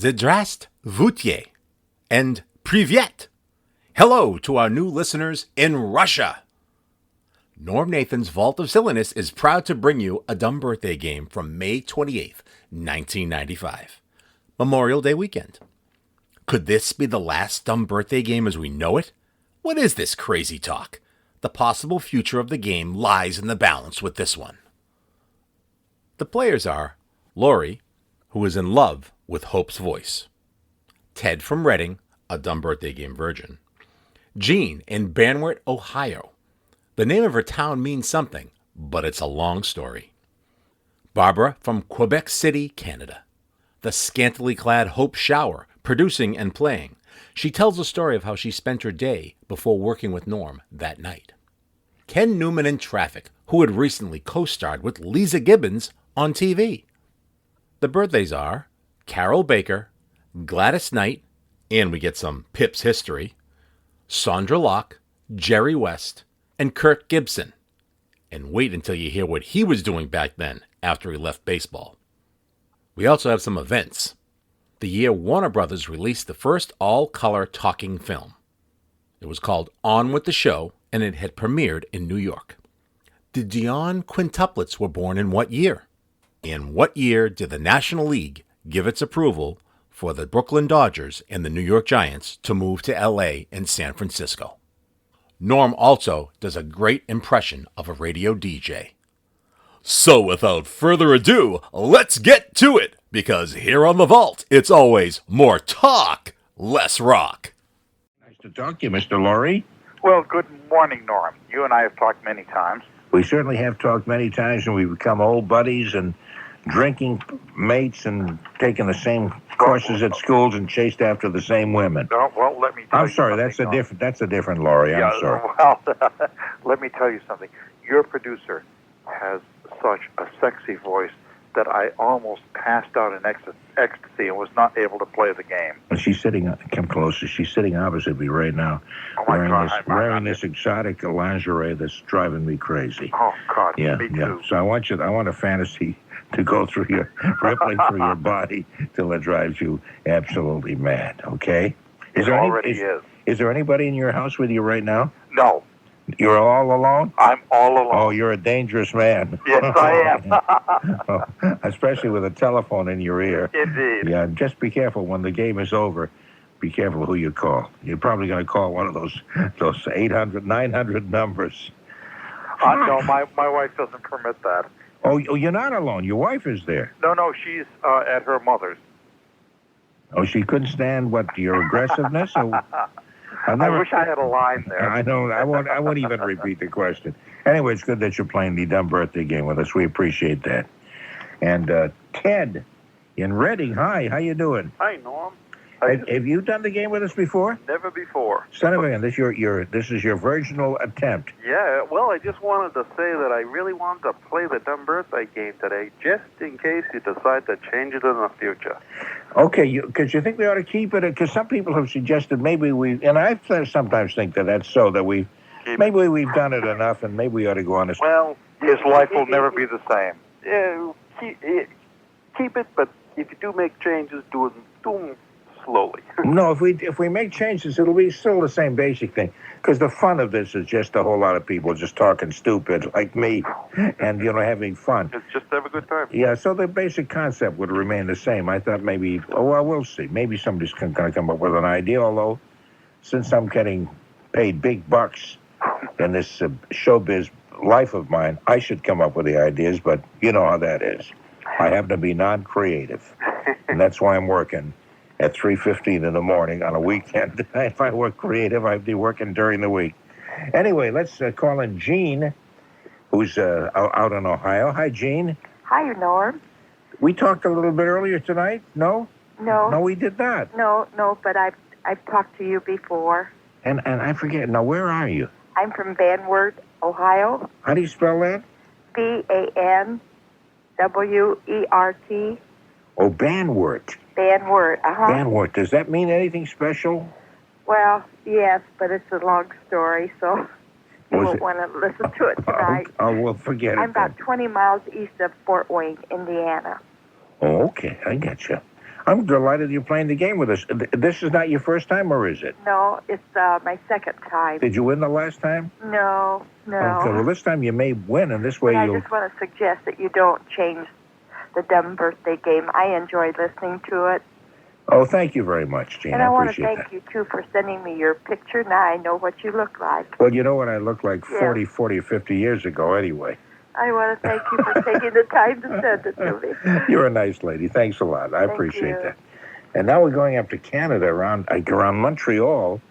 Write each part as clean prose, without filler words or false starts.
Zdravstvuyte and Privyet. Hello to our new listeners in Russia. Norm Nathan's Vault of Silliness is proud to bring you a dumb birthday game from May 28th, 1995. Memorial Day weekend. Could this be the last dumb birthday game as we know it? What is this crazy talk? The possible future of the game lies in the balance with this one. The players are Laurie, who is in love with Hope's voice. Ted from Reading, a dumb birthday game virgin. Jean in Banwert, Ohio. The name of her town means something, but it's a long story. Barbara from Quebec City, Canada. The scantily clad Hope Schauer, producing and playing. She tells the story of how she spent her day before working with Norm that night. Ken Newman in Traffic, who had recently co-starred with Lisa Gibbons on TV. The birthdays are Carol Baker, Gladys Knight, and we get some Pip's history, Sondra Locke, Jerry West, and Kirk Gibson. And wait until you hear what he was doing back then after he left baseball. We also have some events. The year Warner Brothers released the first all-color talking film. It was called On With the Show, and it had premiered in New York. The Dion Quintuplets were born in what year? In what year did the National League give its approval for the Brooklyn Dodgers and the New York Giants to move to L.A. and San Francisco? Norm also does a great impression of a radio DJ. So without further ado, let's get to it, because here on The Vault, it's always more talk, less rock. Nice to talk to you, Mr. Laurie. Well, good morning, Norm. You and I have talked many times. We certainly have talked many times, and we've become old buddies and drinking mates and taking the same courses at schools and chased after the same women. No, well, let me tell you I'm sorry, something, that's a different Laurie. I'm sorry. Well, let me tell you something. Your producer has such a sexy voice that I almost passed out in ecstasy and was not able to play the game. And she's sitting, come closer, she's sitting opposite me right now, Oh, my God. wearing this exotic lingerie that's driving me crazy. Oh, God, Yeah, me yeah. too. So I want a fantasy to go through your, rippling through your body till it drives you absolutely mad, okay? It already is. Is there anybody in your house with you right now? No, You're all alone? I'm all alone. Oh, you're a dangerous man. Yes, I am. Especially with a telephone in your ear. Indeed. Yeah, just be careful when the game is over. Be careful who you call. You're probably going to call one of those 800, 900 numbers. No, my wife doesn't permit that. Oh, you're not alone. Your wife is there. No, she's at her mother's. Oh, she couldn't stand what, your aggressiveness? I wish I had a line there. I know. I won't even repeat the question. Anyway, it's good that you're playing the dumb birthday game with us. We appreciate that. And Ted in Reading, hi. How you doing? Hi, Norm. Have you done the game with us before? Never before. Son of a gun, this is your virginal attempt. Yeah, well, I just wanted to say that I really wanted to play the dumb birthday game today, just in case you decide to change it in the future. Okay, because you think we ought to keep it? Because some people have suggested maybe and I sometimes think that's so, that we've done it enough, and maybe we ought to go on this. Well, his life will never be the same. Yeah, keep it, but if you do make changes, do them slowly. No, if we make changes, it'll be still the same basic thing. Because the fun of this is just a whole lot of people just talking stupid like me, and having fun. It's just have a good time. Yeah, so the basic concept would remain the same. I thought maybe, we'll see. Maybe somebody's going to come up with an idea. Although, since I'm getting paid big bucks in this showbiz life of mine, I should come up with the ideas. But you know how that is. I happen to be non-creative, and that's why I'm working at 3:15 in the morning on a weekend. If I were creative, I'd be working during the week. Anyway, let's call in Jean, who's out in Ohio. Hi, Jean. Hi, Norm. We talked a little bit earlier tonight. No, No, we did not. no, but I've talked to you before. And I forget. Now, where are you? I'm from Banwert, Ohio. How do you spell that? Banwert. Oh, Banwert. Banwert, Banwert. Does that mean anything special? Well, yes, but it's a long story, so you Was won't it- want to listen to it tonight. Oh, well, forget I'm it. about 20 miles east of Fort Wayne, Indiana. Oh, okay. I got you. I'm delighted you're playing the game with us. This is not your first time, or is it? No, it's my second time. Did you win the last time? No. Okay, well, this time you may win, and this way But I you'll... just want to suggest that you don't change the dumb birthday game. I enjoyed listening to it. Oh, thank you very much, Gene. And I want to appreciate thank that. you, too, for sending me your picture. Now I know what you look like. Well, you know what I look like Yeah. 40 or 50 years ago anyway. I want to thank you for taking the time to send it to me. You're a nice lady. Thanks a lot. I Thank appreciate you. that. And now we're going up to Canada, around Montreal,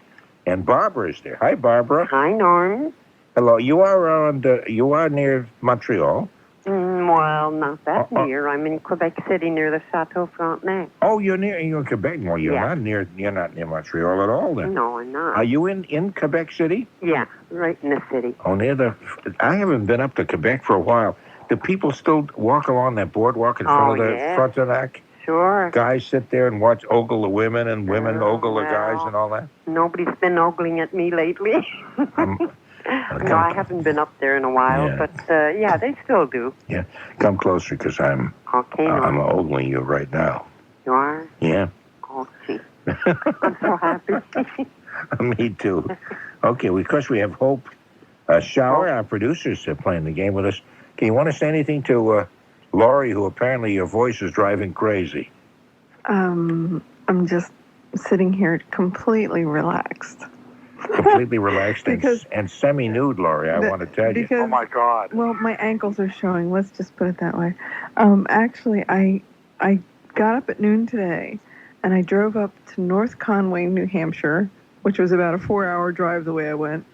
and Barbara's there. Hi, Barbara. Hi, Norm. Hello. You are near Montreal. Well, not that near. I'm in Quebec City near the Chateau Frontenac. Oh, you're in Quebec. Well, you're Yeah. not near Montreal at all then. No, I'm not. Are you in Quebec City? Yeah, right in the city. Oh, I haven't been up to Quebec for a while. Do people still walk along that boardwalk in front of the yeah. Frontenac? Sure. Guys sit there and watch ogle the women, and women ogle the well. guys and all that? Nobody's been ogling at me lately. No, I haven't been up there in a while, Yeah. but yeah, they still do. Yeah, come closer, because I'm Okay, Norm. ogling you right now. You are? Yeah. Oh, gee. I'm so happy. Me too. Okay, of course we have Hope Schauer, our producers, playing the game with us. Okay, you want to say anything to Laurie, who apparently your voice is driving crazy? I'm just sitting here completely relaxed. Completely relaxed Because- and semi-nude, Laurie, I want to tell you. Because, Oh, my God. well, my ankles are showing. Let's just put it that way. Actually, I got up at noon today, and I drove up to North Conway, New Hampshire, which was about a 4-hour drive the way I went.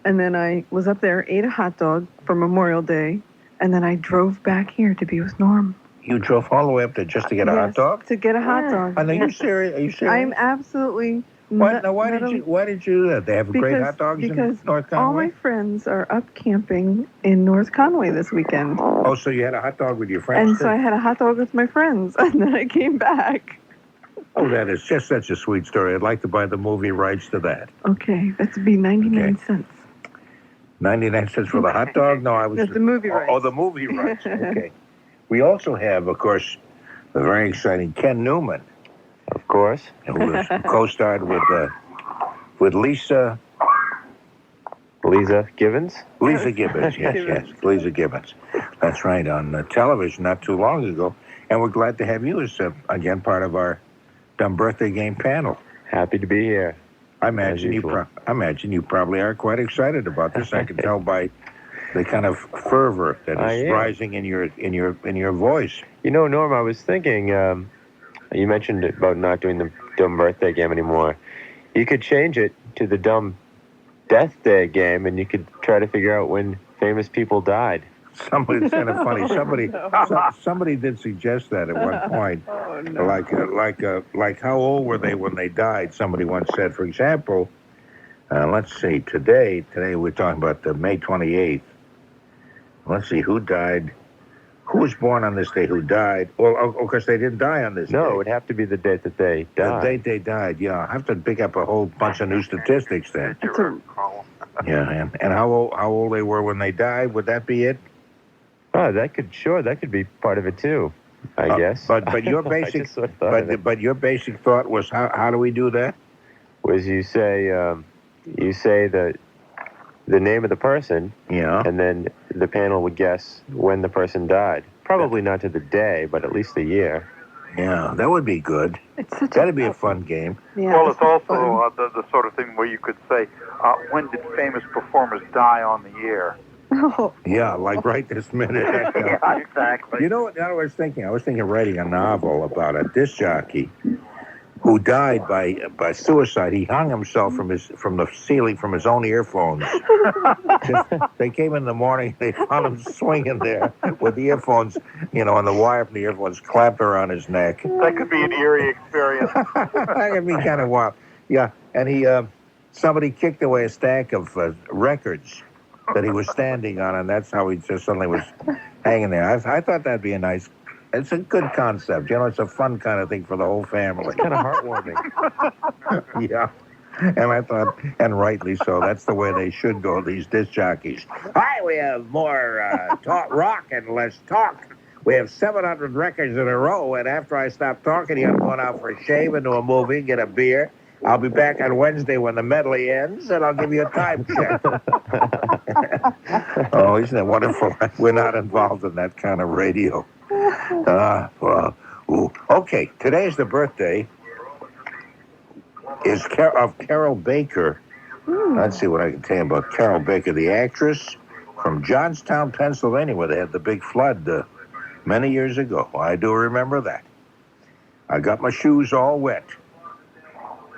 And then I was up there, ate a hot dog for Memorial Day, and then I drove back here to be with Norm. You drove all the way up there just to get a hot Yes, dog? to get a hot dog. Are you serious? Are you serious? I'm absolutely... Why not- did not you do that? They have great hot dogs in North all Conway? my friends are up camping in North Conway this weekend. Oh, so you had a hot dog with your friends? And so I had a hot dog with my friends, and then I came back. Oh, that is just such a sweet story. I'd like to buy the movie rights to that. Okay, that'd be 99 cents. 99 cents for the hot dog? No, I was... That's the movie rights. Oh, the movie rights. Okay. We also have, of course, the very exciting Ken Newman, Of course. who co-starred with Lisa Gibbons? Gibbons. Yes, Lisa Gibbons. That's right, on television not too long ago. And we're glad to have you as, again, part of our Dumb Birthday Game panel. Happy to be here. I imagine usual. you probably are quite excited about this. I can tell by the kind of fervor that I is am. rising in your voice. You know, Norm, I was thinking, you mentioned about not doing the Dumb Birthday Game anymore. You could change it to the Dumb Death Day Game, and you could try to figure out when famous people died. Somebody's kind of funny. Somebody did suggest that at one point. Oh, no. Like how old were they when they died? Somebody once said, for example, let's see, today we're talking about May 28th. Let's see, who died? Who was born on this day? Who died? Well, of course, they didn't die on this day. No, it would have to be the date that they The died. date they died, yeah. I have to pick up a whole bunch of new statistics then. Yeah, and how old they were when they died? Would that be it? Oh, that could be part of it too, I guess. But your I basic just sort of thought of it. but your basic thought was how do we do that? Was you say the name of the person, Yeah. and then the panel would guess when the person died. Probably not to the day, but at least the year. Yeah, that would be good. It's such That'd be a fun game. Yeah, Well, it's fun. also the sort of thing where you could say, when did famous performers die on the year? Oh, Yeah, like right this minute. Yeah, exactly. You know what I was thinking? I was thinking of writing a novel about a disc jockey who died by suicide. He hung himself from the ceiling from his own earphones. They came in the morning. They found him swinging there with the earphones, on the wire from the earphones clamped around his neck. That could be an eerie experience. That'd be kind of wild. Yeah, and somebody kicked away a stack of records that he was standing on, and that's how he just suddenly was hanging there. I thought that'd be it's a good concept. It's a fun kind of thing for the whole family. Kind of heartwarming. Yeah. And I thought, and rightly so, that's the way they should go, these disc jockeys. Hi, we have more rock and less talk We have 700 records in a row, and after I stop talking to you, I'm going out for a shave, into a movie, get a beer. I'll be back on Wednesday when the medley ends, and I'll give you a time check. Oh, isn't that wonderful? We're not involved in that kind of radio. Okay, today's the birthday of Carol Baker. Let's see what I can tell you about Carol Baker, the actress from Johnstown, Pennsylvania, where they had the big flood many years ago. I do remember that. I got my shoes all wet.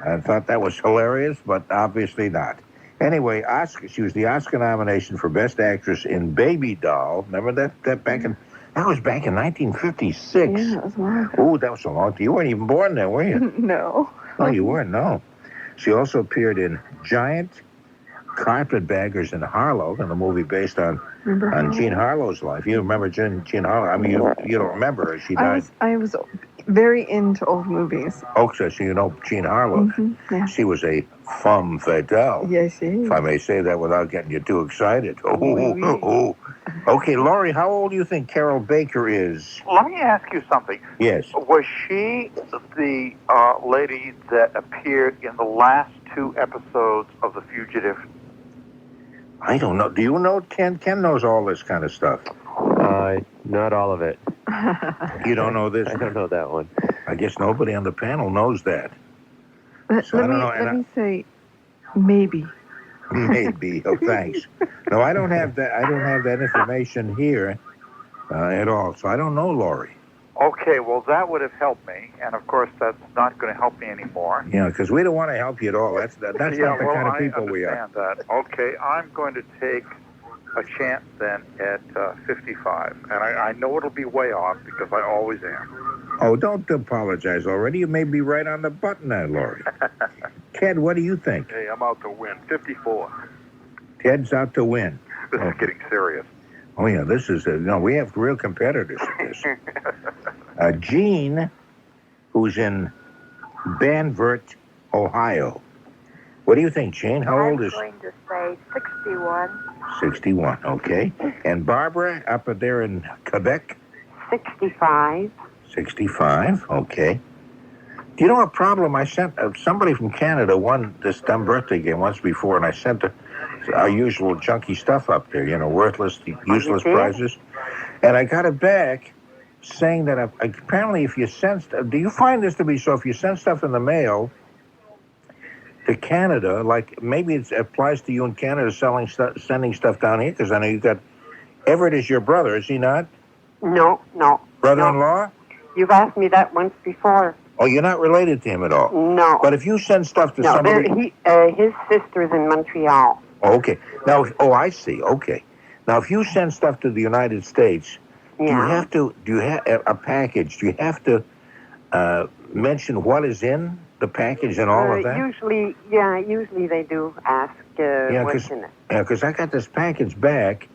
I thought that was hilarious, but obviously not. Anyway, she was the Oscar nomination for Best Actress in Baby Doll. Remember that was back in 1956. Yeah, that was wild. Oh, that was a long time. You weren't even born then, were you? No. No, you weren't, no. She also appered in Giant, Carpetbaggers in Harlow, in a movie based on Jean Harlow's life. You remember Jean Harlow? I mean, you don't remember her. She died. I was very into old movies. Oh, so you know Jean Harlow. Yeah. She was a femme fatale. Yes, she is. If I may say that without getting you too excited. Okay, Laurie, how old do you think Carol Baker is? Let me ask you something. Yes. Was she the lady that appeared in the last 2 episodes of The Fugitive? I don't know. Do you know? Ken knows all this kind of stuff. Not all of it. You don't know this? I don't know that one. I guess nobody on the panel knows that. So Let me say, maybe. Maybe. Oh, thanks. No, I don't have that. I don't have that information here at all. So I don't know, Laurie. Okay, well, that would have helped me, and of course, that's not going to help me anymore. Yeah, because we don't want to help you at all. That's not the kind of people we are. I understand that. Okay, I'm going to take a chance then at 55, and I know it'll be way off because I always am. Oh, don't apologize already. You may be right on the button now, Laurie. Ted, what do you think? Hey, I'm out to win. 54. Ted's out to win. This is getting serious. Oh, yeah, this is, we have real competitors in this. Jean, who's in Banwert, Ohio. What do you think, Jane? How old is... I'm going to say 61. 61, okay. And Barbara, up there in Quebec? 65. 65, okay. Do you know a problem? I sent somebody from Canada won this dumb birthday game once before, and I sent our usual junky stuff up there, worthless, useless prizes. And I got it back saying that apparently if you send... do you find this to be so? If you send stuff in the mail to Canada, like maybe it applies to you in Canada sending stuff down here, because I know you've got... Everett is your brother, is he not? No. Brother-in-law? No. You've asked me that once before. Oh, you're not related to him at all? No. But if you send stuff to somebody... his sister's in Montreal. Oh, okay. Now, I see. Okay. Now, if you send stuff to the United States, do you have a package? Do you have to mention what is in the package and all of that? Usually they do ask what's in it. Yeah, because I got this package back,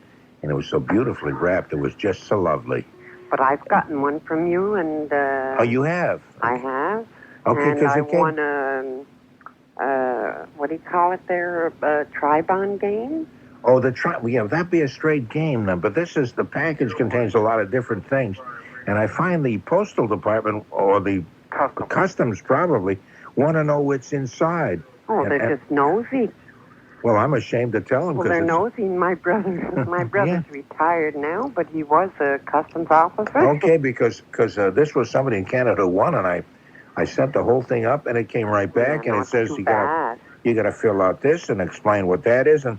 and it was so beautifully wrapped. It was just so lovely. But I've gotten one from you, and... oh, you have? I have. Okay, and I won what do you call it there? A Tribon game? Oh, that'd be a straight game then. But the package contains a lot of different things. And I find the postal department, or the customs probably, want to know what's inside. Oh, they're just nosy. Well, I'm ashamed to tell them. Well, they're nosy. My brother's retired now, but he was a customs officer. Okay, because this was somebody in Canada who won, and I sent the whole thing up, and it came right back, and it says you got to fill out this and explain what that is, and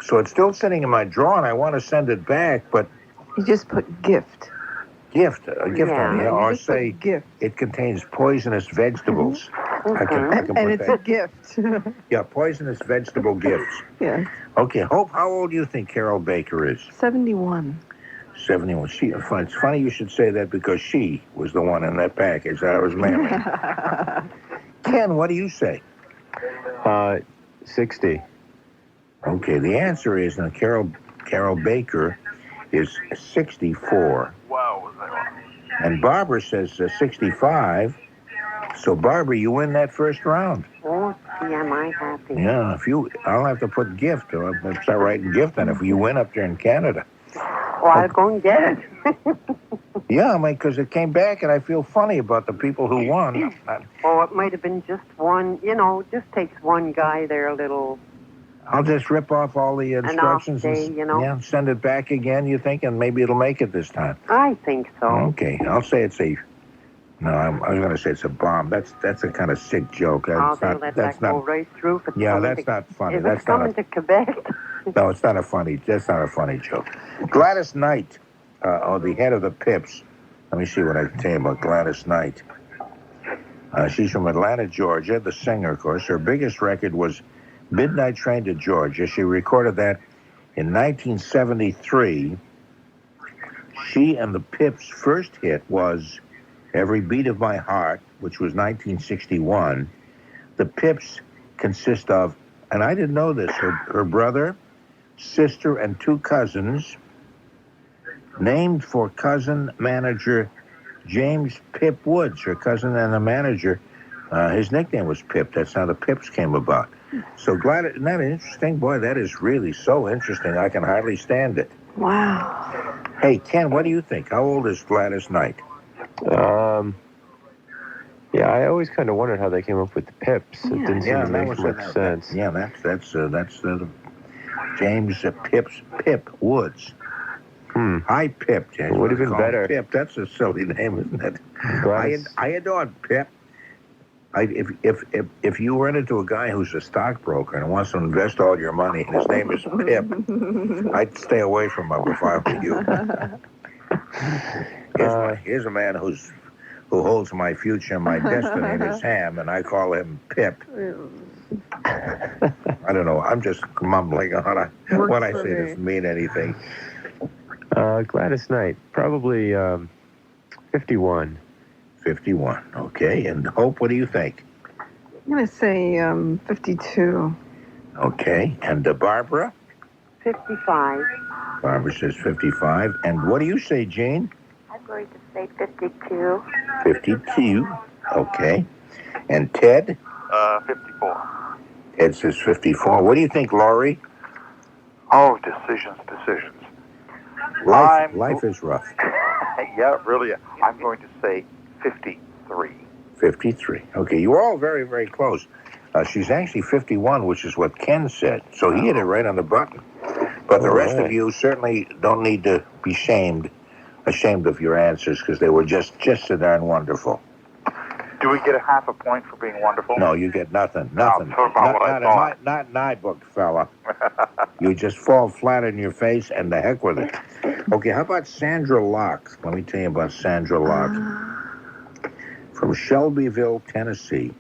so it's still sitting in my drawer, and I want to send it back, but you just put gift. A gift on it, or say gift. It contains poisonous vegetables. I can and it's that. A gift. Yeah, poisonous vegetable gifts. Yeah. Okay, Hope, how old do you think Carol Baker is? 71. 71. It's funny you should say that because she was the one in that package that I was mailing. Ken, what do you say? 60. Okay, the answer is Carol Baker is 64. Wow, was that wrong? And Barbara says 65. So, Barbara, you win that first round. Oh, gee, am I happy. Yeah, I'll have to put gift. I'll start writing gift on if you win up there in Canada. Well, I'll go and get it. Yeah, I mean, because it came back, and I feel funny about the people who won. Oh, it might have been just one. Just takes one guy there a little. I'll just rip off all the instructions An off day, yeah, send it back again, you think, and maybe it'll make it this time. I think so. Okay, I'll say it's a... No, I was going to say it's a bomb. That's a kind of sick joke. They let that go right through. Yeah, that's not funny. That's coming to Quebec. No, it's not a funny... That's not a funny joke. Gladys Knight, the head of the Pips. Let me see what I can tell you about Gladys Knight. She's from Atlanta, Georgia, the singer, of course. Her biggest record was Midnight Train to Georgia. She recorded that in 1973. She and the Pips' first hit was Every Beat of My Heart, which was 1961. The Pips consist of, and I didn't know this, her brother, sister, and two cousins, named for cousin manager James Pip Woods, her cousin and the manager. His nickname was Pip. That's how the Pips came about. So, Gladys, isn't that interesting? Boy, that is really so interesting. I can hardly stand it. Wow. Hey, Ken, what do you think? How old is Gladys Knight? Yeah, I always kind of wondered how they came up with the Pips. It didn't seem to make much sense. Yeah, that's James Pip Woods. Hi, Pip. It would have been better. Pip, that's a silly name, isn't it? Gladys. I adore Pip. If you run into a guy who's a stockbroker and wants to invest all your money, and his name is Pip, I'd stay away from him if I were you. Here's a man who holds my future and my destiny in his hand, and I call him Pip. I don't know. I'm just mumbling on what I say doesn't mean anything. Gladys Knight, probably 51. 51. Okay. And Hope, what do you think? I'm going to say 52. Okay. And Barbara? 55. Barbara says 55. And what do you say, Jane? I'm going to say 52. 52. Okay. And Ted? 54. Ted says 54. What do you think, Laurie? Oh, decisions. Life is rough. Yeah, really. I'm going to say 53. 53. Okay, you were all very, very close. She's actually 51, which is what Ken said. So he hit it right on the button. But the rest of you certainly don't need to be ashamed of your answers, because they were just so darn wonderful. Do we get a half a point for being wonderful? No, you get nothing. Not in my book, fella. You just fall flat on your face, and the heck with it. Okay, how about Sondra Locke? Let me tell you about Sondra Locke. From Shelbyville, Tennessee.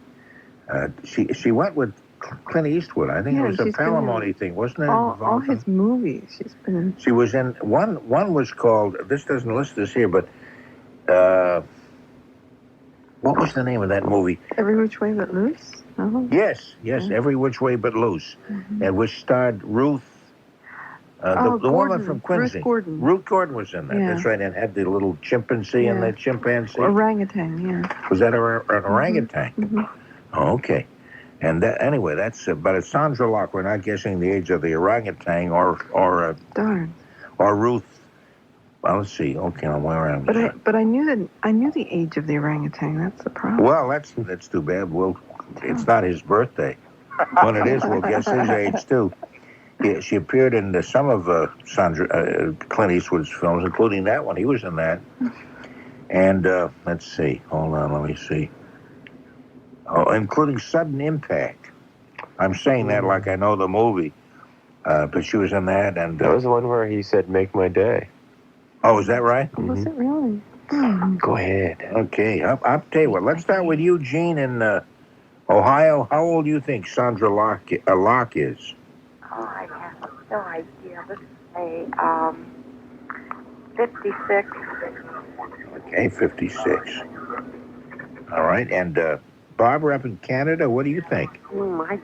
She went with Clint Eastwood. I think it was a Palimony thing, wasn't it? All his movies. She's been in. She was in one was called, this doesn't list this here, but what was the name of that movie? Every Which Way But Loose? Oh. Yes, Every Which Way But Loose. And which starred Ruth, the woman from Quincy. Ruth Gordon was in that. Yeah. That's right, and had the little chimpanzee and the chimpanzee. Orangutan, yeah. Was that an orangutan? Mm-hmm. Oh, okay. And anyway, that's but it's Sondra Locke. We're not guessing the age of the orangutan or Ruth. Well, let's see. Okay, where am I? But I knew the age of the orangutan. That's the problem. Well, that's too bad. It's not his birthday. When it is, we'll guess his age too. Yeah, she appeared in some of Clint Eastwood's films, including that one. He was in that. And let's see. Hold on, let me see. Oh, including Sudden Impact. I'm saying that like I know the movie. But she was in that. And that was the one where he said, "Make my day." Oh, is that right? Oh, was it really? Go ahead. Okay, I'll tell you what. Let's start with you, Gene, in Ohio. How old do you think Sondra Locke is? Oh, I have no idea. Let's say 56. Okay, 56. All right, and Barbara up in Canada, what do you think? I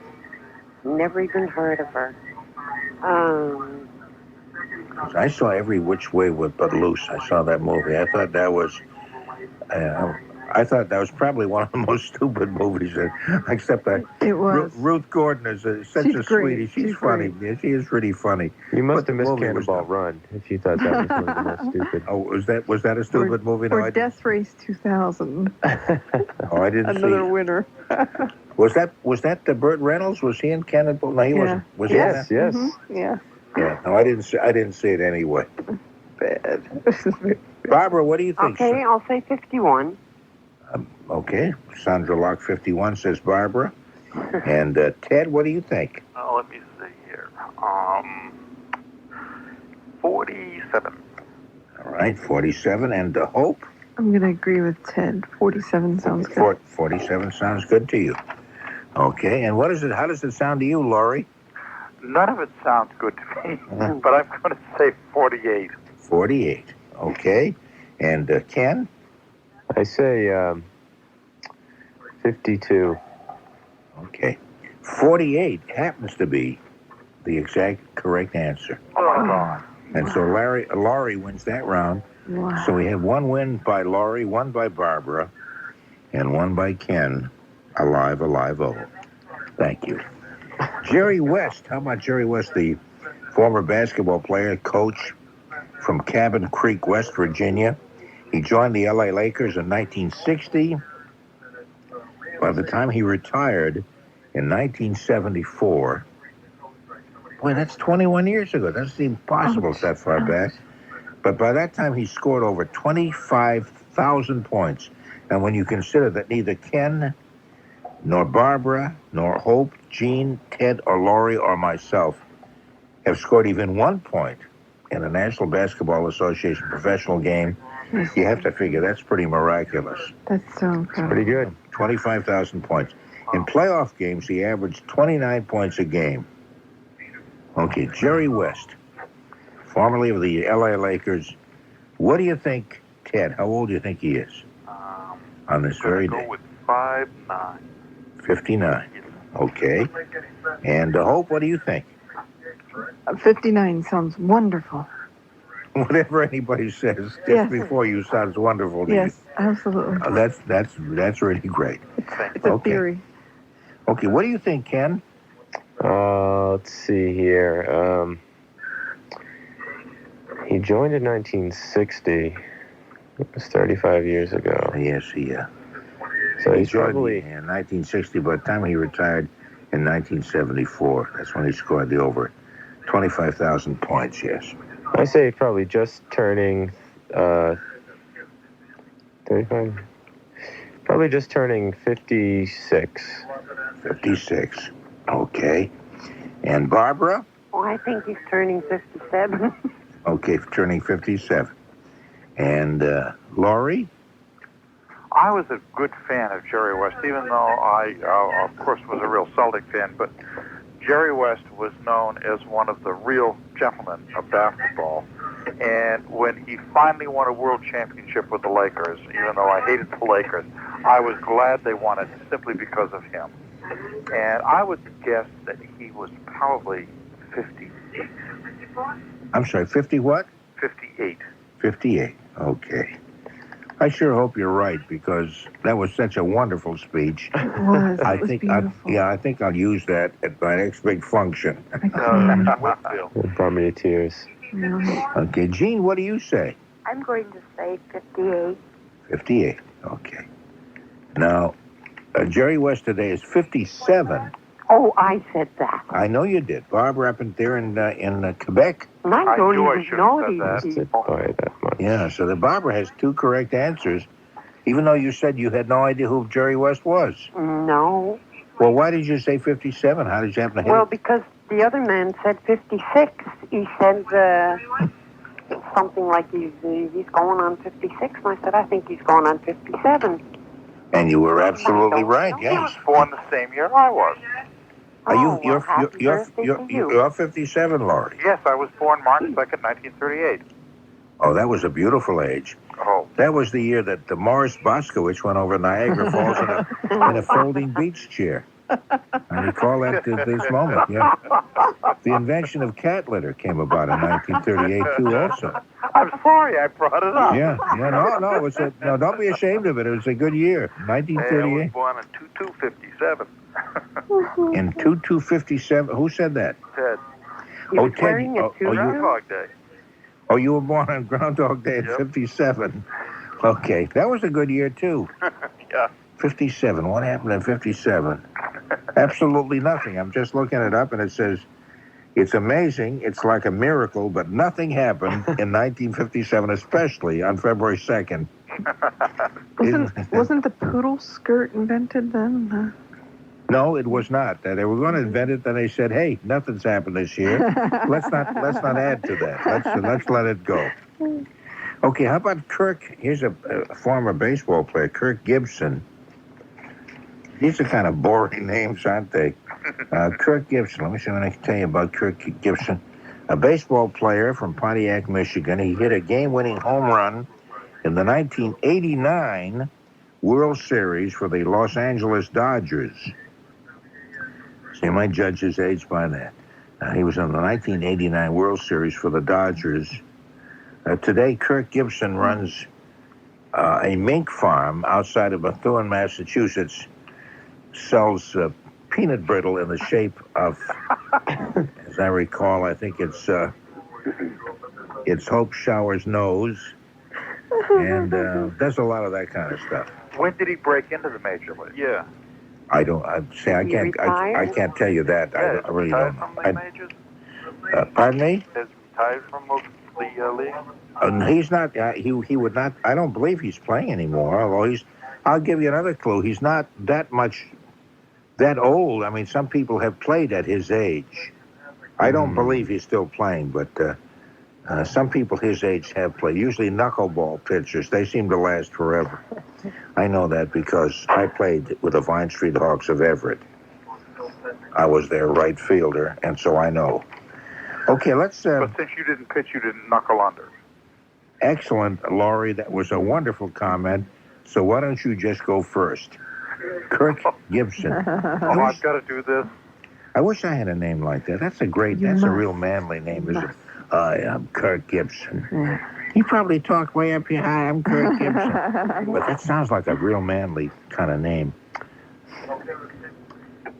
never even heard of her. I saw Every Which Way But Loose. I saw that movie. I thought that was I thought that was probably one of the most stupid movies, except that It was. Ruth Gordon is such She's a great. sweetie. She's Great. funny. Yeah, she is really funny. You must But have the missed movie was Cannonball dumb. Run if you thought that was one of the most stupid. Oh, was that a stupid movie? No, Or I didn't. Death Race 2000. Oh, I didn't Another see. winner. Was that the Burt Reynolds? Was he in Cannonball? No, he wasn't. Was he in Yes, that? yes. Yeah. Yeah. No, I didn't see it anyway. Bad. Barbara, what do you think? Okay, I'll say 51. Okay. Sondra Locke, 51, says Barbara. And Ted, what do you think? Let me see here. 47. All right, 47. And Hope? I'm going to agree with Ted. 47 sounds good. 47 sounds good to you. Okay, and what is it? How does it sound to you, Laurie? None of it sounds good to me, but I'm going to say 48. 48. Okay. And Ken? I say 52. Okay. 48 happens to be the exact correct answer. Oh, my God. And so Laurie wins that round. Wow. So we have one win by Laurie, one by Barbara, and one by Ken. Alive, oh. Thank you. Jerry West. How about Jerry West, the former basketball player, coach from Cabin Creek, West Virginia? He joined the LA Lakers in 1960. By the time he retired in 1974, boy, that's 21 years ago. That doesn't seem possible it's that far back. But by that time, he scored over 25,000 points. And when you consider that neither Ken, nor Barbara, nor Hope, Jean, Ted, or Laurie, or myself have scored even 1 point in a National Basketball Association professional game, you have to figure that's pretty miraculous. That's so good. Pretty good. 25,000 points. In playoff games, he averaged 29 points a game. Okay, Jerry West, formerly of the LA Lakers. What do you think, Ted? How old do you think he is on this very I'm day? going to go with 5'9". 59. Okay. And Hope, what do you think? 59 sounds wonderful. Whatever anybody says just Yes. before you sounds wonderful to Yes, you. absolutely. That's really great. It's a theory. Okay, what do you think, Ken? Let's see here. He joined in 1960. It was 35 years ago. Yes, So he he's joined probably... in 1960. By the time he retired in 1974, that's when he scored the over 25,000 points, yes. I say probably just turning 35. Probably just turning 56. 56. Okay. And Barbara? Oh, I think he's turning 57. Okay, turning 57. And Laurie? I was a good fan of Jerry West, even though I, of course, was a real Celtic fan. But Jerry West was known as one of the real gentlemen of basketball. And when he finally won a world championship with the Lakers, even though I hated the Lakers, I was glad they won it simply because of him. And I would guess that he was probably 50. I'm sorry, 50 what? 58. 58. Okay. I sure hope you're right, because that was such a wonderful speech. It was. I It was think beautiful. I think I'll use that at my next big function. It brought me to tears. Yeah. Okay, Gene, what do you say? I'm going to say 58. 58. Okay. Now, Jerry West today is 57. Oh, I said that. I know you did. Barbara up in there in Quebec. And I I don't knew I even should know have said these that. Is it people. by that much? Yeah, so the Barbara has two correct answers, even though you said you had no idea who Jerry West was. No. Well, why did you say 57? How did you happen to hit Well, it? because the other man said 56. He said something like he's going on 56. And I said, I think he's going on 57. And you were absolutely right, He yes. was born the same year I was. Are Oh, well, happy you're birthday to you. you're 57, Laurie. Yes, I was born March 2nd, 1938. Oh, that was a beautiful age. Oh, That was the year that the Morris Boskowitz went over Niagara Falls in a folding beach chair. I recall that this moment, yeah. The invention of cat litter came about in 1938, too, also. I'm sorry I brought it up. Yeah, no, it was no, don't be ashamed of it. It was a good year, Hey, I was 1938. born in 2257. In 2257, who said that? Ted, He Oh, was Ted, wearing a oh, you, Groundhog Day. oh, you were born on Groundhog Day in Yep. 57. Okay, that was a good year, too. Yeah. 57, what happened in 57? Absolutely nothing. I'm just looking it up, and it says, it's amazing, it's like a miracle, but nothing happened in 1957, especially on February 2nd. Wasn't the poodle skirt invented then? No, it was not. They were going to invent it, then they said, hey, nothing's happened this year. Let's not add to that. Let's let it go. Okay, how about Kirk? Here's a former baseball player, Kirk Gibson. These are kind of boring names, aren't they? Kirk Gibson. Let me see what I can tell you about Kirk Gibson. A baseball player from Pontiac, Michigan. He hit a game-winning home run in the 1989 World Series for the Los Angeles Dodgers. So you might judge his age by that. He was in the 1989 World Series for the Dodgers. Today, Kirk Gibson runs a mink farm outside of Methuen, Massachusetts. Sells peanut brittle in the shape of, as I recall, I think it's Hope Schauer's nose, and does a lot of that kind of stuff. When did he break into the major league? Yeah. I can't tell you that. Yeah, I really retired don't know. from the majors? Pardon me? Has retired from the league? He's not. He would not. I don't believe he's playing anymore. Although I'll give you another clue. He's not that old. I mean, some people have played at his age. I don't believe he's still playing, but some people his age have played. Usually knuckleball pitchers. They seem to last forever. I know that because I played with the Vine Street Hawks of Everett. I was their right fielder, and so I know. Okay, let's... but since you didn't pitch, you didn't knuckle under. Excellent, Laurie. That was a wonderful comment. So why don't you just go first? Kirk Gibson. Oh, I've got to do this. I wish I had a name like that. That's a real manly name, isn't it? I'm Kirk Gibson. He probably talked way up here. Hi, I'm Kirk Gibson. But that sounds like a real manly kind of name.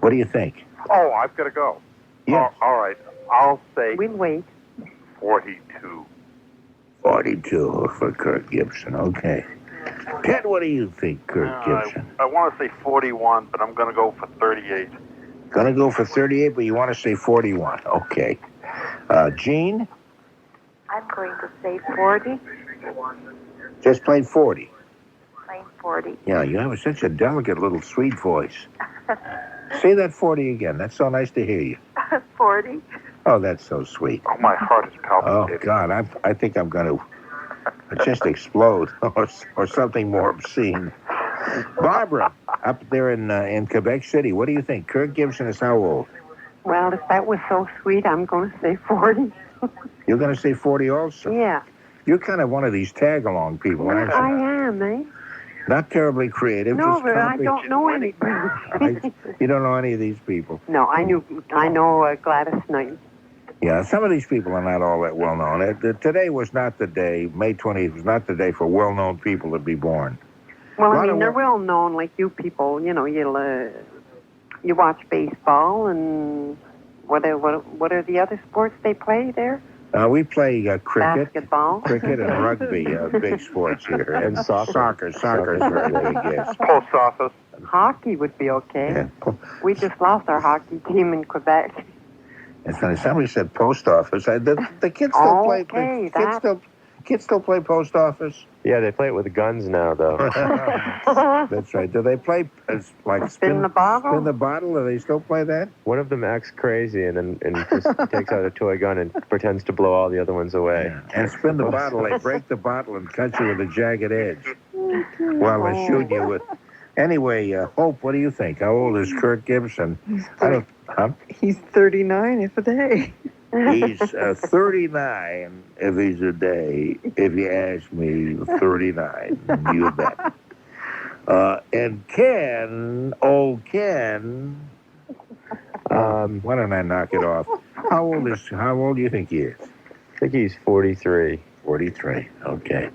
What do you think? Oh, I've got to go. Yes. Oh, all right. I'll say We'll wait. 42. 42 for Kirk Gibson. Okay. Ted, what do you think, Kirk Gibson? I want to say 41, but I'm going to go for 38. Gonna go for 38, but you want to say 41. Okay. Gene? I'm going to say 40. Just plain 40. Plain 40. Yeah, you have such a delicate little sweet voice. Say that 40 again. That's so nice to hear you. 40. Oh, that's so sweet. Oh, my heart is palpitating. Oh, God, I think I'm going to just explode or something more obscene. Barbara, up there in Quebec City, what do you think? Kirk Gibson is how old? Well, if that was so sweet, I'm going to say 40. You're going to say 40 also? Yeah. You're kind of one of these tag-along people, aren't you? I am, eh? Not terribly creative. No, just but I copy. don't know anybody. You don't know any of these people? No, I know Gladys Night. Yeah, some of these people are not all that well known. Today was not the day, May 20th was not the day for well-known people to be born. Well, I mean, they're well known, like you people. You know, you watch baseball, and what are the other sports they play there? We play cricket, basketball, cricket and rugby, big sports here, and soccer. Soccer is very big. Yes. Post office. Hockey would be okay. Yeah. We just lost our hockey team in Quebec. It's funny. Somebody said post office. The kids still play. Okay, Kids still play post office. Yeah, they play it with guns now, though. That's right. Do they play like Spin the bottle? Spin the bottle? Do they still play that? One of them acts crazy and just takes out a toy gun and pretends to blow all the other ones away. Yeah. And spin the bottle. They break the bottle and cut you with a jagged edge while they shoot you with. Anyway, Hope, what do you think? How old is Kirk Gibson? He's 39 if a day. He's 39 if he's a day. If you ask me, 39. You bet. And Ken, old Ken, Why don't I knock it off? How old do you think he is? I think he's 43. 43. Okay.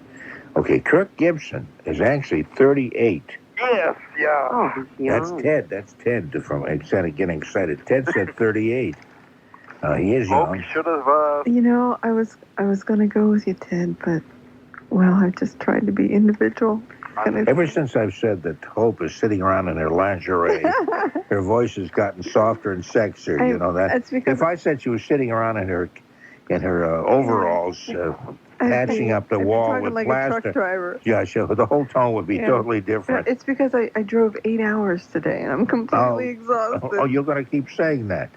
Okay, Kirk Gibson is actually 38. Yes, yeah. Oh, he's young. That's Ted. That's Ted from getting excited. Ted said 38. He is Hope young. you should have. You know, I was gonna go with you, Ted, but well, I just tried to be individual. Ever since I've said that Hope is sitting around in her lingerie, her voice has gotten softer and sexier. You know that. That's because If I said she was sitting around in her overalls, patching up the wall with like plaster, a truck driver. yeah, the whole tone would be totally different. It's because I drove 8 hours today and I'm completely exhausted. Oh, you're going to keep saying that.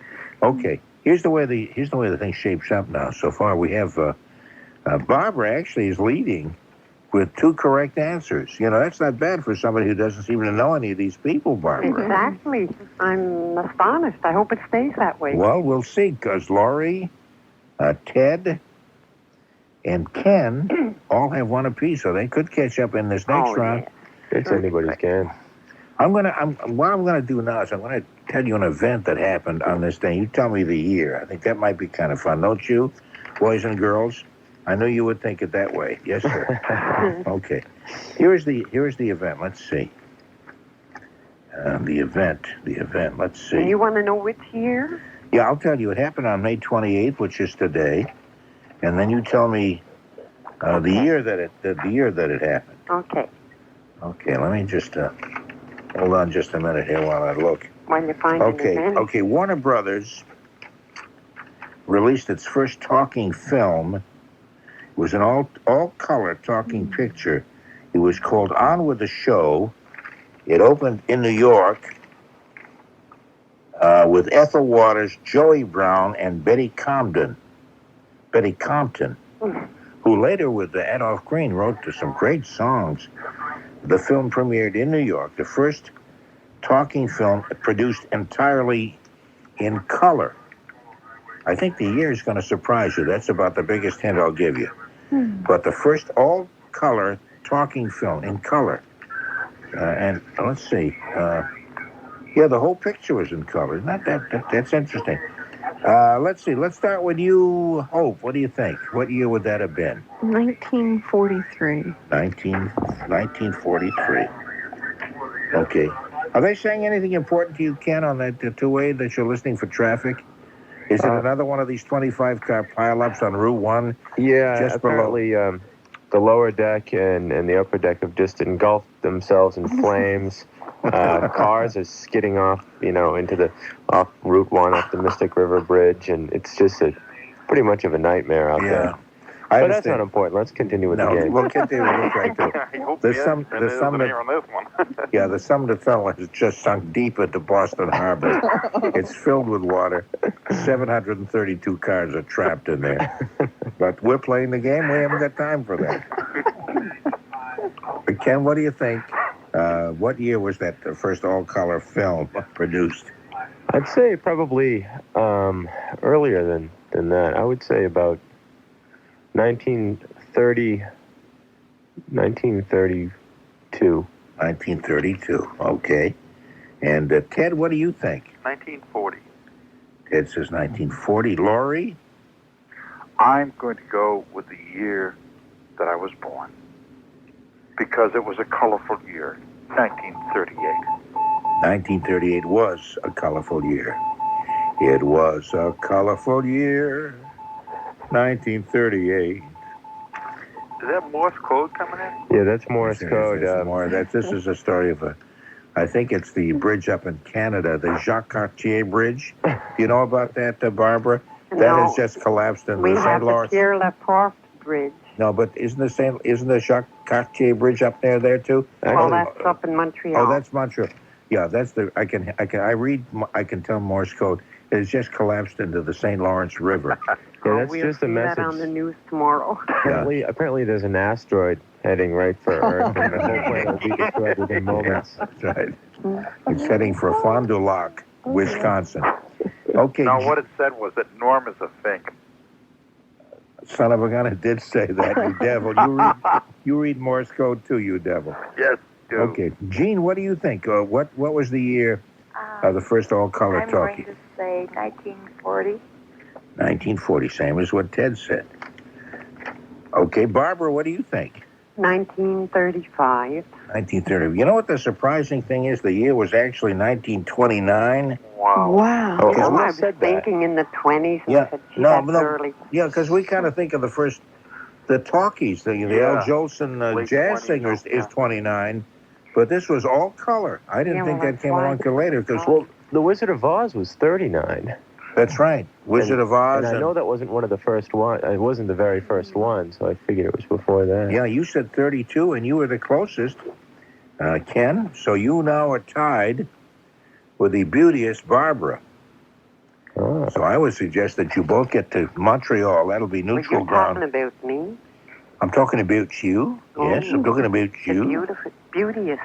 Okay. Here's the way the thing shapes up now. So far, we have Barbara actually is leading with 2 correct answers. You know, that's not bad for somebody who doesn't seem to know any of these people, Barbara. Exactly. I'm astonished. I hope it stays that way. Well, we'll see, because Laurie, Ted, and Ken all have 1 apiece, so they could catch up in this next round. Yeah. It's anybody's game. What I'm gonna do now is I'm gonna tell you an event that happened on this day. You tell me the year. I think that might be kind of fun, don't you, boys and girls? I know you would think it that way. Yes, sir. Okay. Here's the event. Let's see. The event. Let's see. And you want to know which year? Yeah, I'll tell you. It happened on May 28th, which is today, and then you tell me the year that it happened. Okay. Okay. Let me just hold on just a minute here while I look. While you find an event. Okay. Warner Brothers released its first talking film. It was an all-color talking picture. It was called On With the Show. It opened in New York with Ethel Waters, Joey Brown, and Betty Compton, who later with Adolph Green wrote some great songs. The film premiered in New York, the first talking film produced entirely in color. I think the year is going to surprise you. That's about the biggest hint I'll give you. But the first all-color talking film in color. And let's see. The whole picture was in color. That's interesting. Let's see. Let's start with you, Hope. What do you think? What year would that have been? 1943. 1943. Okay. Are they saying anything important to you, Ken, on that two-way that you're listening for traffic? Is it another one of these 25-car pileups on Route 1? Yeah, just apparently the lower deck and the upper deck have just engulfed themselves in flames. Cars are skidding off, off Route 1 up the Mystic River Bridge, and it's just pretty much of a nightmare out there. But that's not important. Let's continue with the game. We'll continue with this right there. The sum of the tunnel has just sunk deep into Boston Harbor. It's filled with water. 732 cars are trapped in there. But we're playing the game. We haven't got time for that. But Ken, what do you think? What year was that first all-color film produced? I'd say probably earlier than that. I would say about 1932. 1932, okay. And Ted, what do you think? 1940. Ted says 1940. Laurie? I'm going to go with the year that I was born, because it was a colorful year. 1938. 1938 was a colorful year. It was a colorful year. 1938. Is that Morse code coming in? Yeah, that's Morse code. This is a story of I think it's the bridge up in Canada, the Jacques Cartier Bridge. Do you know about that, Barbara? That has just collapsed into the St. Lawrence. We have the Pierre Laporte Bridge. No, but isn't the Jacques Cartier Bridge up there too? Well, that's up in Montreal. Oh, that's Montreal. Yeah, that's I can tell Morse code. It's just collapsed into the St. Lawrence River. Yeah, that's we'll just a see message. That on the news tomorrow. Apparently there's an asteroid heading right for Earth, and the whole planet will be destroyed within moments. That's right. It's heading for Fond du Lac, Wisconsin. Okay. No, what it said was that Norm is a fake. Son of a gun, it did say that, you devil. You read Morse code too, you devil. Yes, do. Okay. Gene, what do you think? What was the year of the first all-color I'm talkie? going to say 1940. 1940, same as what Ted said. Okay, Barbara, what do you think? 1935. 1930. You know what the surprising thing is? The year was actually 1929. Wow. Oh, Yeah, we I was said that. thinking in the 20s. And Yeah, I said, gee, that's no, early. yeah, because we kind of think of the talkies, the Al Jolson Late jazz 20s, singers yeah. is 29, but this was all color. I didn't Yeah, think well, that that's came why. along till later, because, Well, The Wizard of Oz was 39. that's right, Wizard of Oz. And I know that wasn't one of the first one. It wasn't the very first one, so I figured it was before that. Yeah, you said 32, and you were the closest, Ken. So you now are tied with the beauteous Barbara. Oh. So I would suggest that you both get to Montreal. That'll be Were neutral you ground. talking about me? I'm talking about you. Yes, I'm talking about The you. beauteous.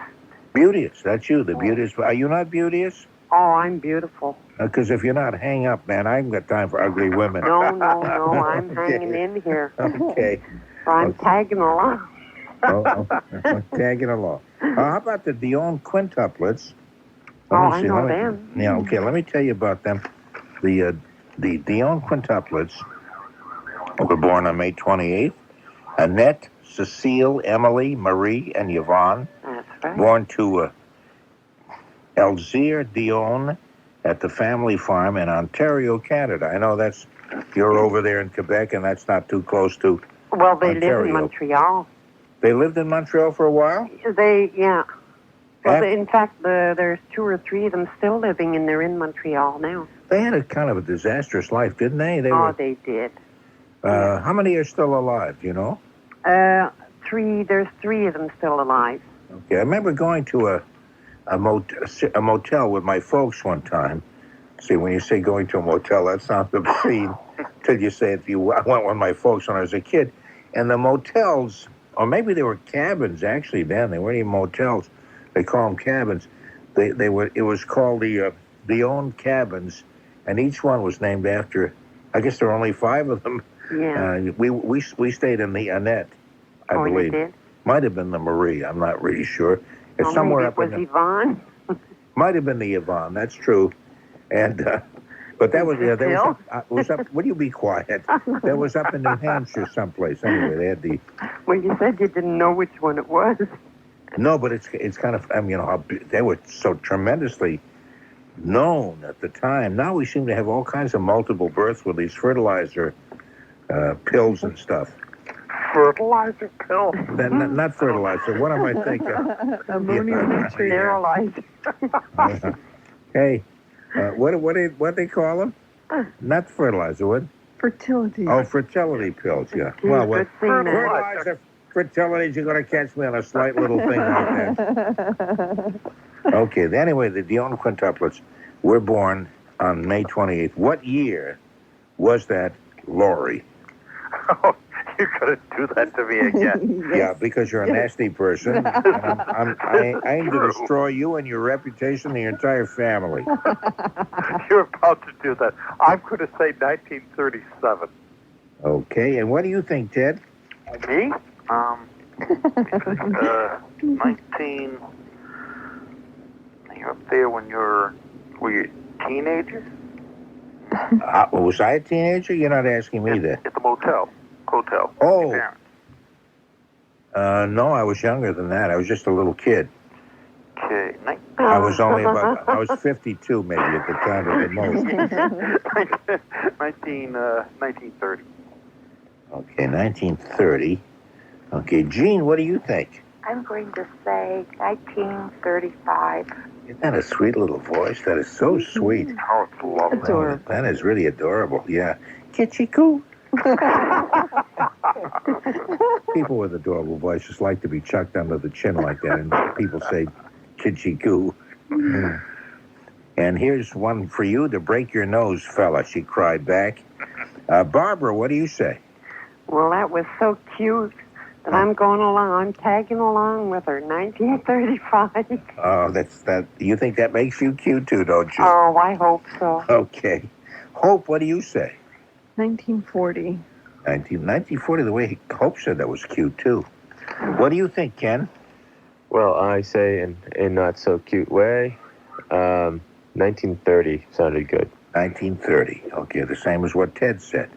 Beauteous, that's you, the beauteous. Are you not beauteous? Oh, I'm beautiful. Because if you're not, hang up, man. I haven't got time for ugly women. No, I'm Okay. hanging in here. Okay. I'm tagging along. Tagging along. How about the Dion Quintuplets? I know them. Yeah, okay. Let me tell you about them. The Dion Quintuplets were born on May 28th. Annette, Cecile, Emily, Marie, and Yvonne. That's right. Born to Elzire Dionne at the family farm in Ontario, Canada. I know you're over there in Quebec, and that's not too close to Well, they live Ontario. in Montreal. They lived in Montreal for a while? Yeah. Well, Af- in fact, there's 2 or 3 of them still living, and they're in Montreal now. They had a kind of a disastrous life, didn't they? They did. How many are still alive, do you know? 3. There's 3 of them still alive. Okay, I remember going to a motel with my folks one time. See, when you say going to a motel, that sounds obscene till you say it. I went with my folks when I was a kid. And the motels, or maybe they were cabins actually then. They weren't even motels. They call them cabins. They were. It was called the Dionne cabins, and each one was named after. I guess there were only 5 of them. Yeah. We stayed in the Annette, I believe. You did? Might have been the Marie. I'm not really sure. It's somewhere up maybe in it was Yvonne. Might have been the Yvonne. That's true. And but that was that was up. Would you be quiet? That was up in New Hampshire, someplace. Anyway, they had the. Well, you said you didn't know which one it was. No, but it's kind of. How they were so tremendously known at the time. Now we seem to have all kinds of multiple births with these fertilizer pills and stuff. Fertilizer pill. Not fertilizer. What am I thinking? Ammonium nitrate. Sterilized. Hey, what they call them? Not fertilizer. What? Fertility. Oh, fertility pills. Yeah. Well, Good thing that. fertilizer, fertility. You're going to catch me on a slight little thing like that. Okay. Anyway, the Dion Quintuplets were born on May 28th. What year was that, Laurie? Oh, you're going to do that to me again. Yeah, because you're a nasty person. And I aim to destroy you and your reputation and your entire family. You're about to do that. I'm going to say 1937. Okay, and what do you think, Ted? Me? 19... You're up there when were you teenagers? Was I a teenager? You're not asking me that. At the hotel. Oh. Your parents. No, I was younger than that. I was just a little kid. Okay. I was 52 maybe at the time at the most. 1930. Okay, 1930. Okay, Gene, what do you think? I'm going to say 1935. Isn't that a sweet little voice? That is so sweet. Oh, it's lovely. Adorable. That is really adorable, yeah. Kitschy-coo. People with adorable voices like to be chucked under the chin like that, and people say, kitschy-coo. And here's one for you to break your nose, fella, she cried back. Barbara, what do you say? Well, that was so cute that I'm going along. I'm tagging along with her. 1935. Oh, that. You think that makes you cute too, don't you? Oh, I hope so. Okay. Hope, what do you say? 1940. 1940, the way Hope said that was cute too. What do you think, Ken? Well, I say in not so cute way, 1930 sounded good. 1930. Okay, the same as what Ted said.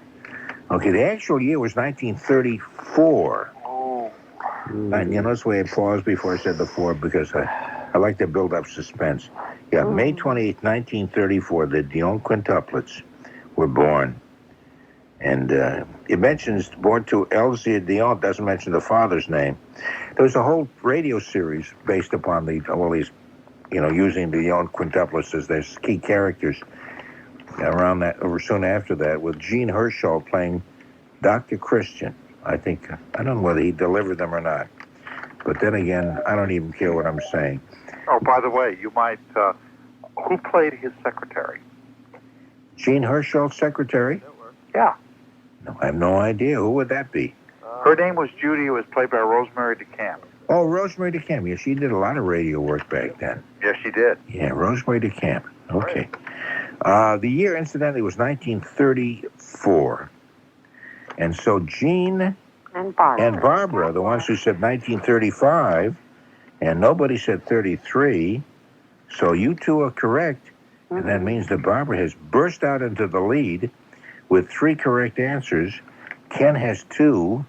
Okay, the actual year was 1934. Oh. That's why I paused before I said the 4 because I like to build up suspense. Yeah, May 28th, 1934, the Dion Quintuplets were born. And it mentions born to Elzia Dionne, doesn't mention the father's name. There was a whole radio series based upon all these, using the Dion Quintuplets as their key characters around that, or soon after that, with Gene Herschel playing Dr. Christian. I don't know whether he delivered them or not. But then again, I don't even care what I'm saying. Oh, by the way, you might, who played his secretary? Gene Herschel's secretary? Yeah. No, I have no idea. Who would that be? Her name was Judy. It was played by Rosemary DeCamp. Oh, Rosemary DeCamp. Yeah, she did a lot of radio work back then. Yes, she did. Yeah, Rosemary DeCamp. Okay. Right. The year, incidentally, was 1934. And so Gene and Barbara, the ones who said 1935, and nobody said 33. So you two are correct. Mm-hmm. And that means that Barbara has burst out into the lead with 3 correct answers. Ken has 2,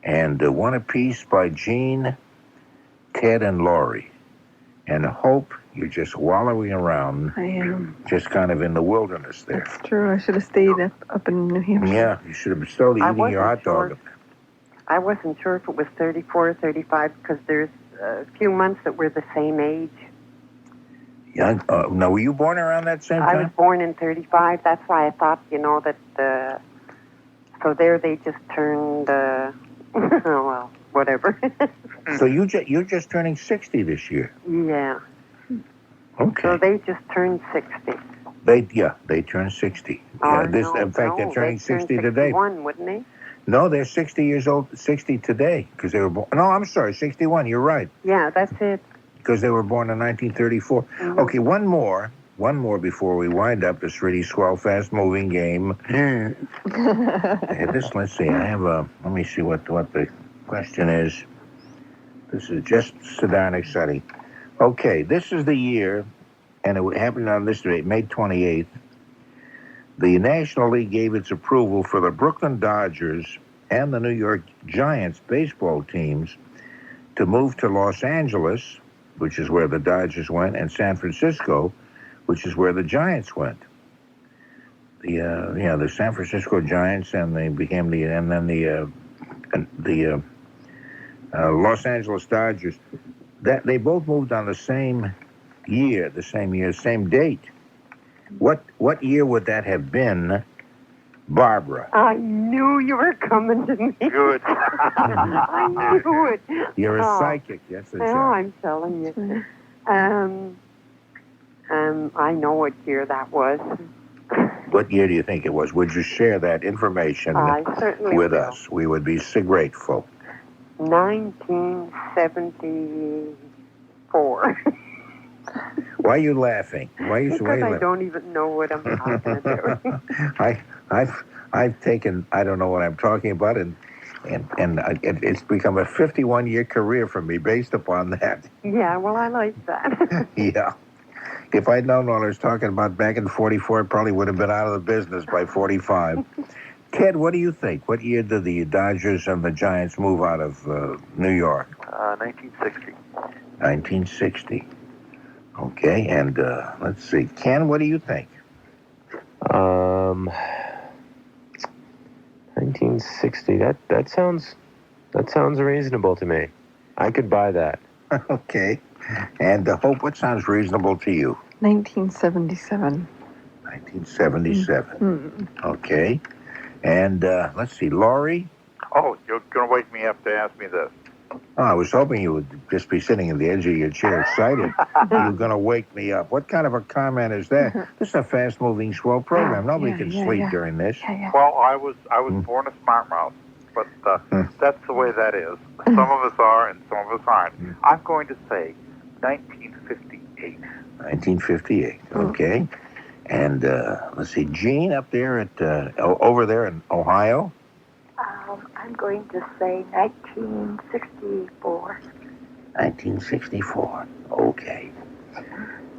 and 1 apiece by Gene, Ted, and Laurie. And Hope, you're just wallowing around. I am. Just kind of in the wilderness there. That's true. I should have stayed up in New Hampshire. Yeah, you should have still eating your hot dog. I wasn't sure if it was 34 or 35 because there's a few months that were the same age. Yeah. Now, were you born around that same time? I was born in 35. That's why I thought, that so there they just turned, well, whatever. So you're just turning 60 this year? Yeah. Okay. So they just turned 60. They turned 60. In fact, they're turning 60 today. 61, wouldn't they? No, they're 60 years old, 60 today, because they were born. No, I'm sorry, 61. You're right. Yeah, that's it. Because they were born in 1934. Mm-hmm. Okay, one more before we wind up this really swell, fast-moving game. Let's see. Let me see what the question is. This is just so darn exciting. Okay, this is the year, and it happened on this date, May 28th. The National League gave its approval for the Brooklyn Dodgers and the New York Giants baseball teams to move to Los Angeles, which is where the Dodgers went, and San Francisco, which is where the Giants went. The San Francisco Giants, and they became the Los Angeles Dodgers. That they both moved on the same date. What year would that have been, Barbara? I knew you were coming to me. Good. I knew it. You're a psychic. Yes, I'm telling you. I know what year that was. What year do you think it was? Would you share that information with us? We would be so grateful. 1974. Why are you laughing? Because I don't even know what I'm talking about. I've taken, I don't know what I'm talking about, and it's become a 51-year career for me based upon that. Yeah, well, I like that. Yeah. If I'd known what I was talking about back in 44, I probably would have been out of the business by 45. Ted, what do you think? What year did the Dodgers and the Giants move out of New York? 1960. 1960. Okay, and let's see. Ken, what do you think? 1960. That sounds reasonable to me. I could buy that. Okay. And Hope, what sounds reasonable to you? 1977. 1977. Mm-hmm. Okay. And let's see, Laurie? Oh, you're going to wake me up to ask me this. Oh, I was hoping you would just be sitting at the edge of your chair excited. You're going to wake me up. What kind of a comment is that? This is a fast-moving, slow program. Nobody can sleep during this. Well, I was born a smart mouth, but that's the way that is. Some of us are and some of us aren't. I'm going to say 1958. 1958, okay. And let's see, Gene up there over there in Ohio? I'm going to say 1964. 1964, okay.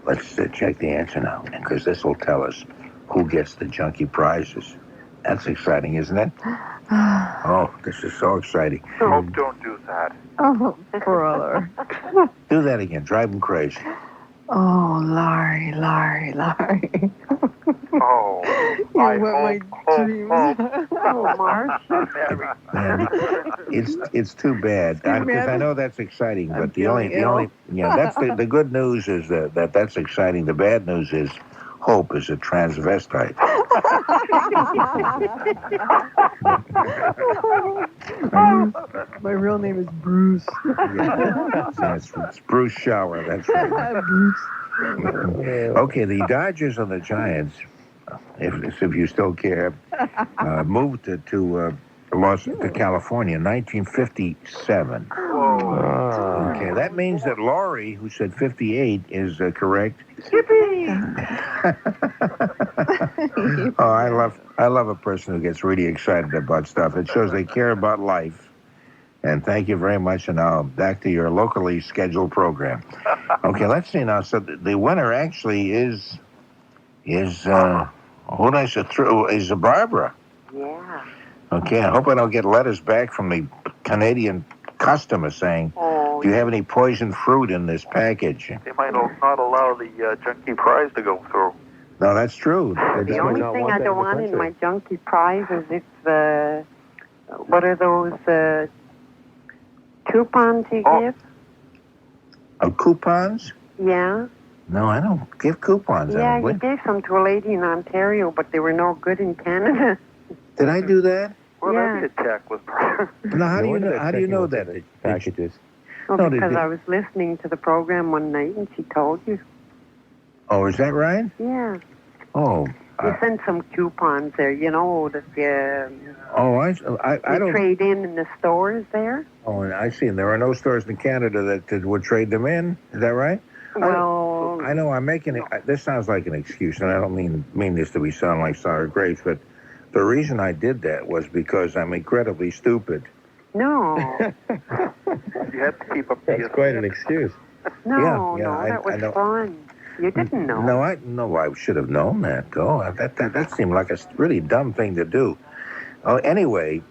Let's check the answer now, because this will tell us who gets the junkie prizes. That's exciting, isn't it? Oh, this is so exciting. Hope don't do that. Oh, brother. Do that again. Drive him crazy. Oh, Laurie. Oh, You I wet my hope. dreams. Oh, Marcia. Man, it's too bad because I know that's exciting, but I'm the only feeling that's the good news is that's exciting. The bad news is Hope is a transvestite. My real name is Bruce. It's Bruce Schauer. That's right. Bruce. Okay, the Dodgers and the Giants, if you still care, moved to California in 1957. Whoa. Okay, that means that Laurie, who said 58, is correct. Oh, I love a person who gets really excited about stuff. It shows they care about life. And thank you very much. And now back to your locally scheduled program. Okay, let's see now. So the winner actually is who did I say through? Is Barbara. Yeah. Okay, I hope I don't get letters back from the Canadian customer saying, Oh, do you have any poisoned fruit in this package? They might not allow the junkie prize to go through. No, that's true. the only thing I don't want in my junkie prize is if what are those coupons you give? Coupons? Yeah. No, I don't give coupons. Yeah, I you gave some to a lady in Ontario, but they were no good in Canada. Did I do that? Well, Yeah. that'd be a check with. No, how do you know that? Packages. Well, No, because I was listening to the program one night and she told you. Oh, is that right? Yeah. Oh. You sent some coupons there, you know, that you I don't trade in the stores there. Oh, and I see. And there are no stores in Canada that would trade them in. Is that right? Well, I know I'm making it. This sounds like an excuse, and I don't mean this to be sound like sour grapes, but the reason I did that was because I'm incredibly stupid. no. You have to keep up That's quite an excuse. No, Yeah, that was I know. fun. You didn't know. No, I should have known that. Oh, that seemed like a really dumb thing to do. Oh, anyway,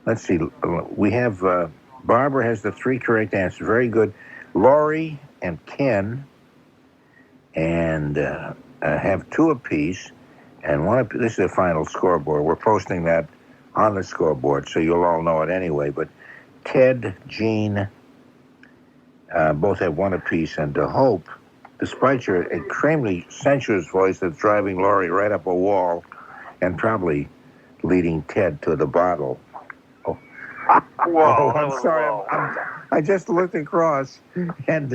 let's see. We have Barbara has the 3 correct answers. Very good. Laurie and Ken and have 2 apiece, and this is the final scoreboard. We're posting that on the scoreboard, so you'll all know it anyway. But Ted, Jean, both have 1 apiece, and Hope, despite your extremely sensuous voice that's driving Laurie right up a wall and probably leading Ted to the bottle. Whoa, Oh, that I'm was sorry. low. I just looked across, and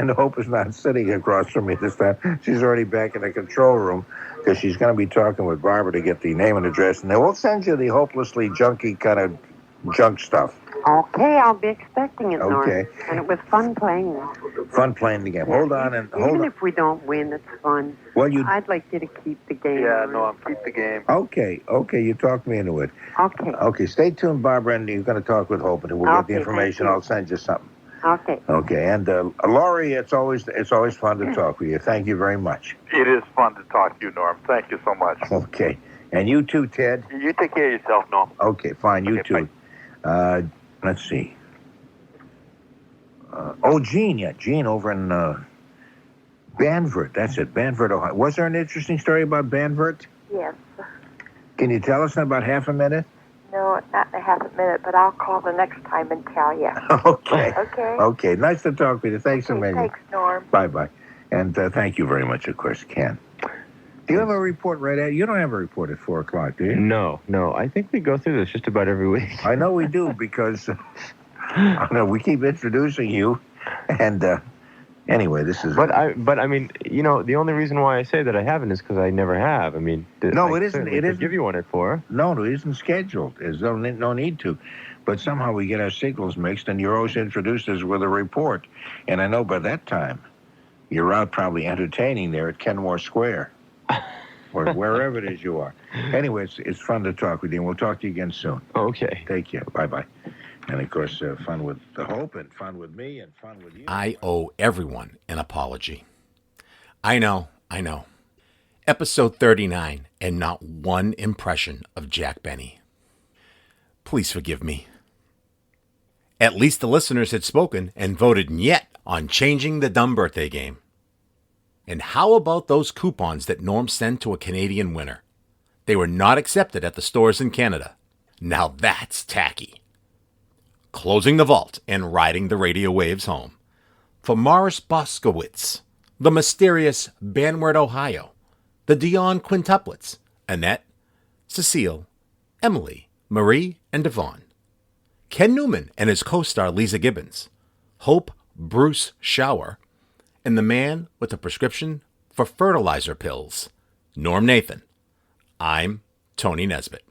Hope is not sitting across from me this time. She's already back in the control room because she's going to be talking with Barbara to get the name and address, and they will send you the hopelessly junky kind of junk stuff. Okay, I'll be expecting it, Norm. Okay. And it was fun playing. Fun playing the game. Hold on. Even if we don't win, it's fun. Well, I'd like you to keep the game. Yeah, no, I'm keep the game. Okay. You talked me into it. Okay. Okay, stay tuned, Barbara, and you're going to talk with Hope, and we'll get the Okay, information. thank you. I'll send you something. Okay. Okay, and Laurie, it's always fun to talk with you. Thank you very much. It is fun to talk to you, Norm. Thank you so much. Okay, and you too, Ted. You take care of yourself, Norm. Okay, fine. You Okay, too. Let's see. Jean. Yeah, Jean over in Banwert. That's it, Banwert, Ohio. Was there an interesting story about Banwert? Yes. Can you tell us in about half a minute? No, not in a half a minute, but I'll call the next time and tell you. Okay. Okay? Okay, nice to talk with you. Thanks a million. Thanks, Norm. Bye-bye. And thank you very much, of course, Ken. Do you have a report right at? You don't have a report at 4 o'clock, do you? No. I think we go through this just about every week. I know we do because we keep introducing you, and anyway, this is. But I mean, the only reason why I say that I haven't is because I never have. I mean, No, I it isn't. certainly It could isn't. give you one at 4. No, it isn't scheduled. There's no need to. But somehow we get our signals mixed, and you're always introduced us with a report. And I know by that time, you're out probably entertaining there at Kenmore Square, or wherever it is you are. Anyway, it's fun to talk with you, and we'll talk to you again soon. Okay. Take care. Bye-bye. And, of course, fun with the Hope, and fun with me, and fun with you. I owe everyone an apology. I know I know. Episode 39, and not one impression of Jack Benny. Please forgive me. At least the listeners had spoken and voted yet on changing the dumb birthday game. And how about those coupons that Norm sent to a Canadian winner? They were not accepted at the stores in Canada. Now that's tacky. Closing the vault and riding the radio waves home. For Morris Boskowitz, the mysterious Banwert, Ohio, the Dion Quintuplets, Annette, Cecile, Emily, Marie, and Devon. Ken Newman and his co-star Lisa Gibbons, Hope Bruce Schauer, and the man with a prescription for fertilizer pills, Norm Nathan. I'm Tony Nesbitt.